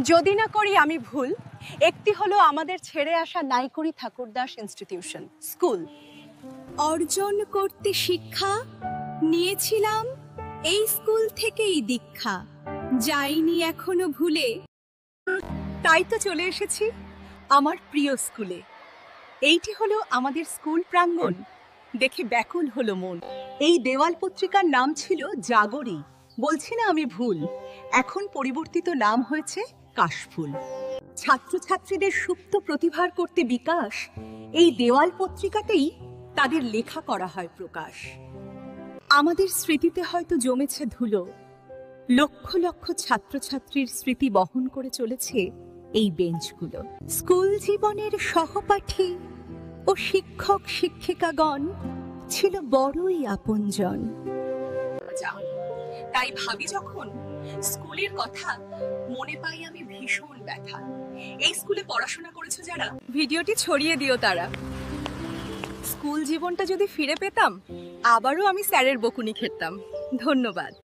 যদি না করি আমি ভুল, একটি হলো আমাদের ছেড়ে আসা নাইকুড়ি ঠাকুরদাস ইনস্টিটিউশন স্কুল। অর্জন করতে শিক্ষা নিয়েছিলাম এই স্কুল থেকেই দীক্ষা, যাইনি এখনো ভুলে। তাই তো চলে এসেছি আমার প্রিয় স্কুলে। এইটি হলো আমাদের স্কুল প্রাঙ্গণ, দেখে ব্যাকুল হলো মন। এই দেওয়াল পত্রিকার নাম ছিল জাগরী, বলছি না আমি ভুল। এখন পরিবর্তিত নাম হয়েছে কাশফুল। ছাত্রছাত্রীদের সুপ্ত প্রতিভার করতে বিকাশ এই দেওয়াল পত্রিকাতেই তাদের লেখা করা হয় প্রকাশ। আমাদের স্মৃতিতে হয়তো জমেছে ধুলো, লক্ষ লক্ষ ছাত্রছাত্রীর স্মৃতি বহন করে চলেছে এই বেঞ্চগুলো। স্কুল জীবনের সহপাঠী ও শিক্ষক শিক্ষিকাগণ ছিল বড়ই আপনজন। তাই ভাবি যখন স্কুলের কথা, মনে পাই আমি ভীষণ ব্যথা। এই স্কুলে পড়াশোনা করেছে যারা, ভিডিওটি ছড়িয়ে দিও তারা। স্কুল জীবনটা যদি ফিরে পেতাম, আবারও আমি স্যারের বকুনি খেতাম। ধন্যবাদ।